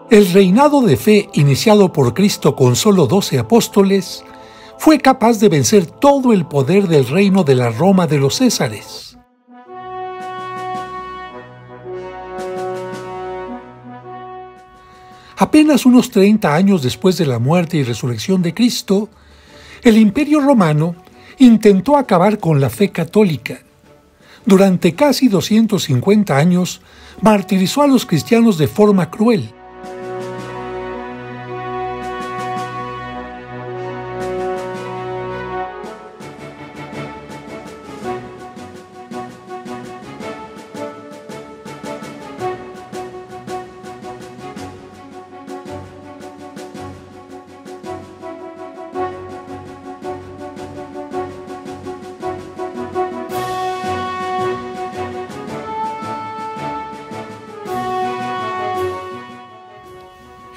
El reinado de fe iniciado por Cristo con solo 12 apóstoles fue capaz de vencer todo el poder del reino de la Roma de los Césares. Apenas unos 30 años después de la muerte y resurrección de Cristo, el Imperio Romano intentó acabar con la fe católica. Durante casi 250 años, martirizó a los cristianos de forma cruel.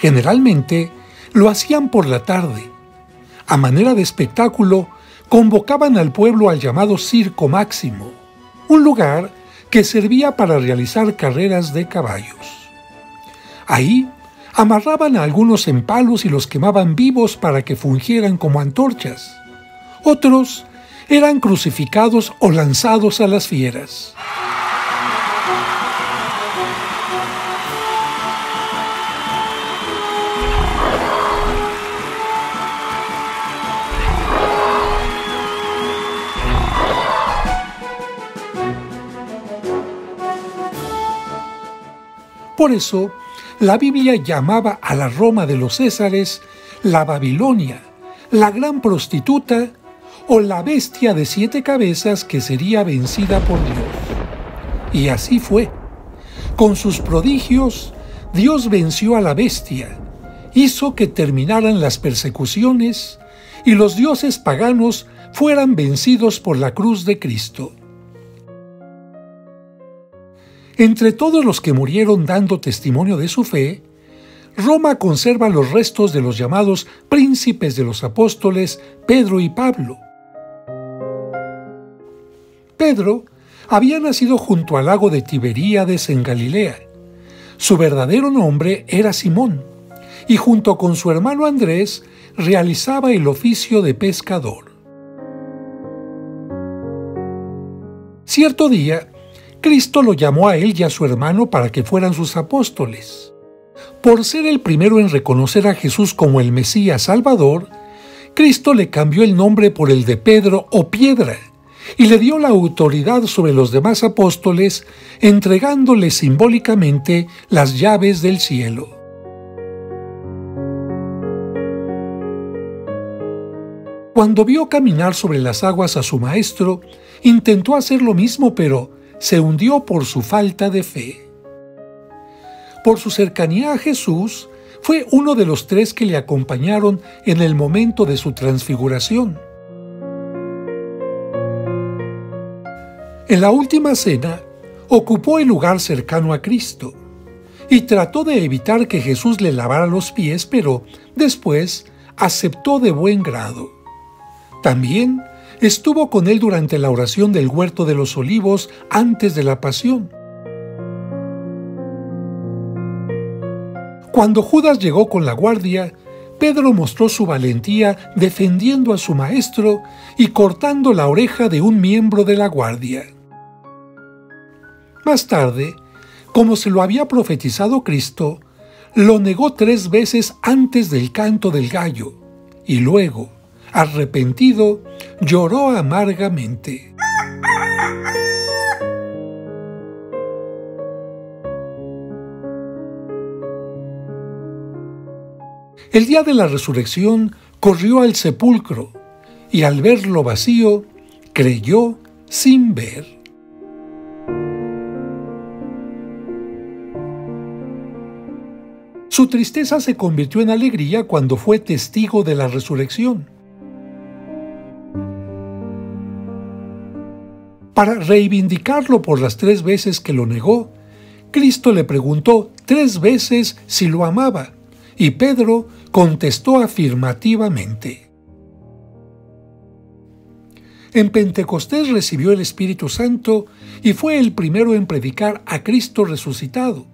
Generalmente lo hacían por la tarde. A manera de espectáculo, convocaban al pueblo al llamado Circo Máximo, un lugar que servía para realizar carreras de caballos. Ahí amarraban a algunos en palos y los quemaban vivos para que fungieran como antorchas. Otros eran crucificados o lanzados a las fieras. Por eso, la Biblia llamaba a la Roma de los Césares la Babilonia, la gran prostituta o la bestia de 7 cabezas que sería vencida por Dios. Y así fue. Con sus prodigios, Dios venció a la bestia, hizo que terminaran las persecuciones y los dioses paganos fueran vencidos por la cruz de Cristo. Entre todos los que murieron dando testimonio de su fe, Roma conserva los restos de los llamados príncipes de los apóstoles Pedro y Pablo. Pedro había nacido junto al lago de Tiberíades en Galilea. Su verdadero nombre era Simón, y junto con su hermano Andrés realizaba el oficio de pescador. Cierto día, Cristo lo llamó a él y a su hermano para que fueran sus apóstoles. Por ser el primero en reconocer a Jesús como el Mesías Salvador, Cristo le cambió el nombre por el de Pedro o Piedra y le dio la autoridad sobre los demás apóstoles, entregándoles simbólicamente las llaves del cielo. Cuando vio caminar sobre las aguas a su maestro, intentó hacer lo mismo, pero se hundió por su falta de fe. Por su cercanía a Jesús, fue uno de los 3 que le acompañaron en el momento de su transfiguración. En la última cena, ocupó el lugar cercano a Cristo y trató de evitar que Jesús le lavara los pies, pero después aceptó de buen grado. También estuvo con él durante la oración del Huerto de los Olivos antes de la pasión. Cuando Judas llegó con la guardia, Pedro mostró su valentía defendiendo a su maestro y cortando la oreja de un miembro de la guardia. Más tarde, como se lo había profetizado Cristo, lo negó 3 veces antes del canto del gallo, y luego, arrepentido, lloró amargamente. El día de la resurrección corrió al sepulcro y al verlo vacío, creyó sin ver. Su tristeza se convirtió en alegría cuando fue testigo de la resurrección. Para reivindicarlo por las 3 veces que lo negó, Cristo le preguntó 3 veces si lo amaba, y Pedro contestó afirmativamente. En Pentecostés recibió el Espíritu Santo y fue el primero en predicar a Cristo resucitado.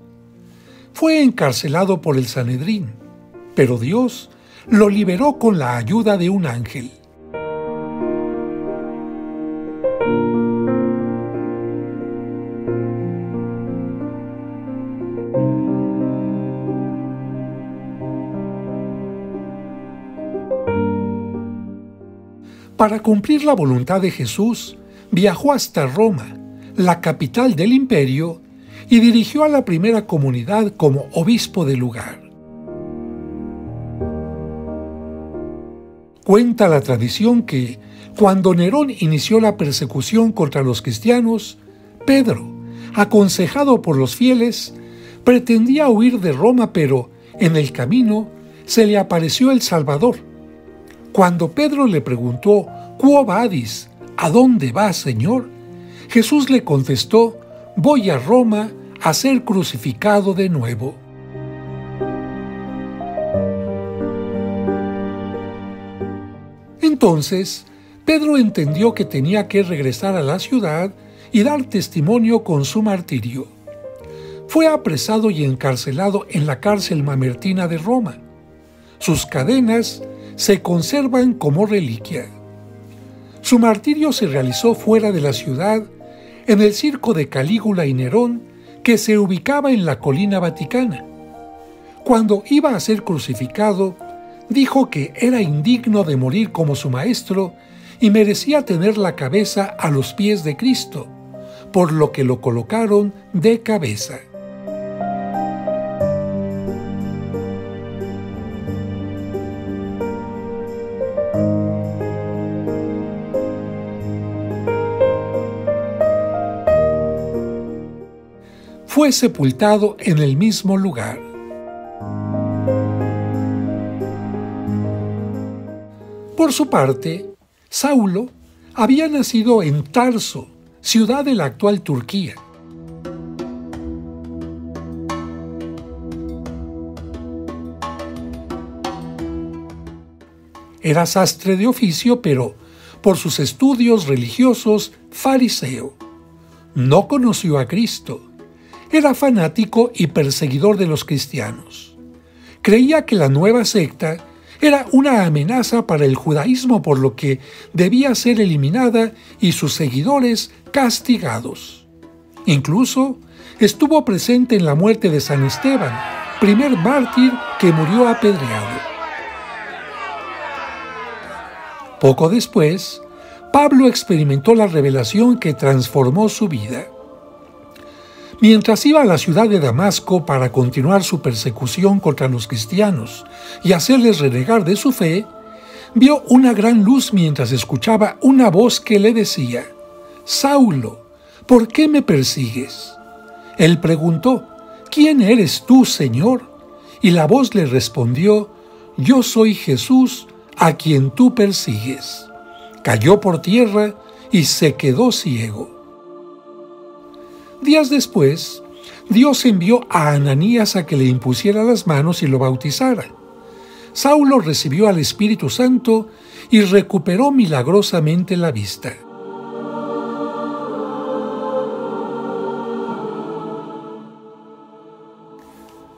Fue encarcelado por el Sanedrín, pero Dios lo liberó con la ayuda de un ángel. Para cumplir la voluntad de Jesús, viajó hasta Roma, la capital del imperio, y dirigió a la primera comunidad como obispo del lugar. Cuenta la tradición que, cuando Nerón inició la persecución contra los cristianos, Pedro, aconsejado por los fieles, pretendía huir de Roma, pero en el camino se le apareció el Salvador. Cuando Pedro le preguntó, «¿Quo vadis?», ¿a dónde vas, Señor?, Jesús le contestó, «Voy a Roma a ser crucificado de nuevo». Entonces, Pedro entendió que tenía que regresar a la ciudad y dar testimonio con su martirio. Fue apresado y encarcelado en la cárcel mamertina de Roma. Sus cadenas se conservan como reliquia. Su martirio se realizó fuera de la ciudad, en el circo de Calígula y Nerón, que se ubicaba en la colina Vaticana. Cuando iba a ser crucificado, dijo que era indigno de morir como su maestro y merecía tener la cabeza a los pies de Cristo, por lo que lo colocaron de cabeza. Fue sepultado en el mismo lugar. Por su parte, Saulo había nacido en Tarso, ciudad de la actual Turquía. Era sastre de oficio, pero por sus estudios religiosos, fariseo. No conoció a Cristo. Era fanático y perseguidor de los cristianos. Creía que la nueva secta era una amenaza para el judaísmo, por lo que debía ser eliminada y sus seguidores castigados. Incluso estuvo presente en la muerte de San Esteban, primer mártir que murió apedreado. Poco después, Pablo experimentó la revelación que transformó su vida. Mientras iba a la ciudad de Damasco para continuar su persecución contra los cristianos y hacerles renegar de su fe, vio una gran luz mientras escuchaba una voz que le decía, «Saulo, ¿por qué me persigues?». Él preguntó, «¿Quién eres tú, Señor?». Y la voz le respondió, «Yo soy Jesús, a quien tú persigues». Cayó por tierra y se quedó ciego. Días después, Dios envió a Ananías a que le impusiera las manos y lo bautizara. Saulo recibió al Espíritu Santo y recuperó milagrosamente la vista.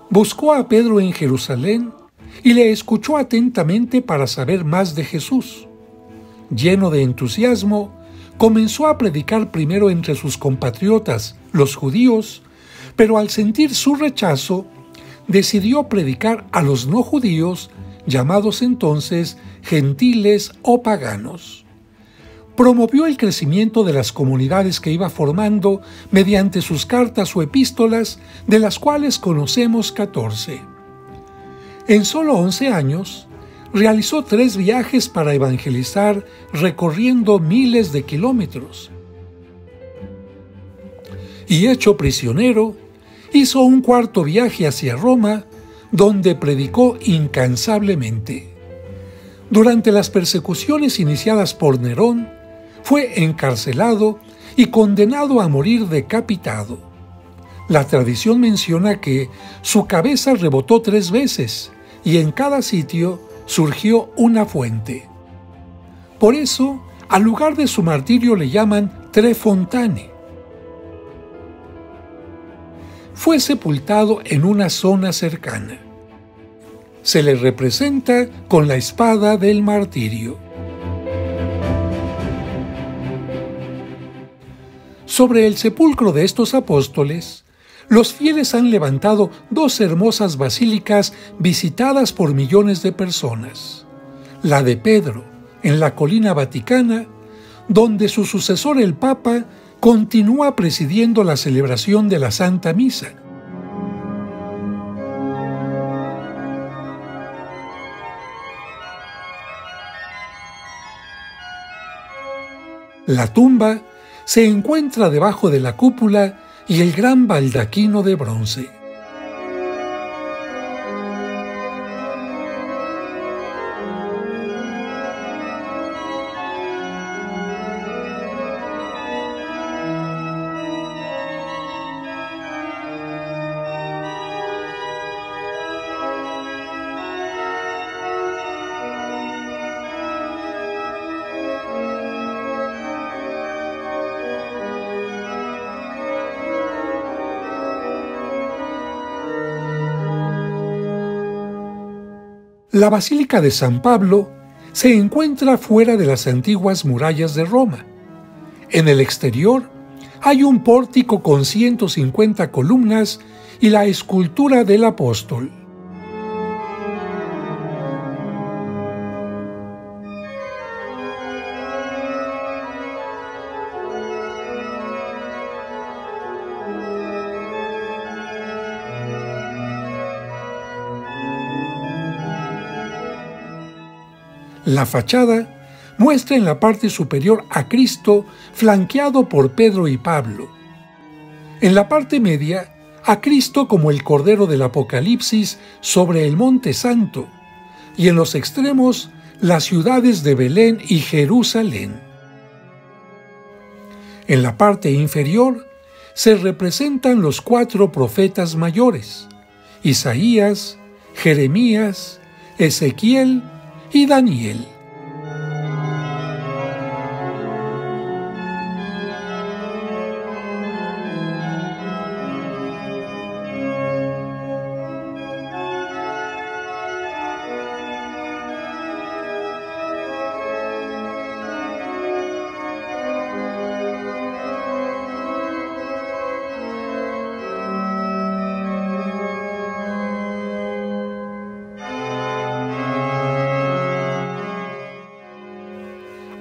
Buscó a Pedro en Jerusalén y le escuchó atentamente para saber más de Jesús. Lleno de entusiasmo, comenzó a predicar primero entre sus compatriotas, los judíos, pero al sentir su rechazo, decidió predicar a los no judíos, llamados entonces gentiles o paganos. Promovió el crecimiento de las comunidades que iba formando mediante sus cartas o epístolas, de las cuales conocemos 14. En solo 11 años, realizó 3 viajes para evangelizar, recorriendo miles de kilómetros. Y hecho prisionero, hizo un 4.º viaje hacia Roma, donde predicó incansablemente. Durante las persecuciones iniciadas por Nerón, fue encarcelado y condenado a morir decapitado. La tradición menciona que su cabeza rebotó 3 veces y en cada sitio surgió una fuente. Por eso, al lugar de su martirio le llaman Tre Fontane. fue sepultado en una zona cercana. Se le representa con la espada del martirio. Sobre el sepulcro de estos apóstoles, los fieles han levantado dos hermosas basílicas visitadas por millones de personas. La de Pedro, en la colina vaticana, donde su sucesor el Papa continúa presidiendo la celebración de la Santa Misa. La tumba se encuentra debajo de la cúpula y el gran baldaquino de bronce. La Basílica de San Pablo se encuentra fuera de las antiguas murallas de Roma. En el exterior hay un pórtico con 150 columnas y la escultura del apóstol. La fachada muestra en la parte superior a Cristo flanqueado por Pedro y Pablo. En la parte media, a Cristo como el Cordero del Apocalipsis sobre el Monte Santo, y en los extremos las ciudades de Belén y Jerusalén. En la parte inferior se representan los 4 profetas mayores, Isaías, Jeremías, Ezequiel y Daniel.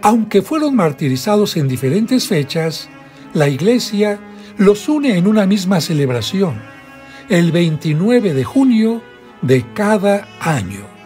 Aunque fueron martirizados en diferentes fechas, la Iglesia los une en una misma celebración, el 29 de junio de cada año.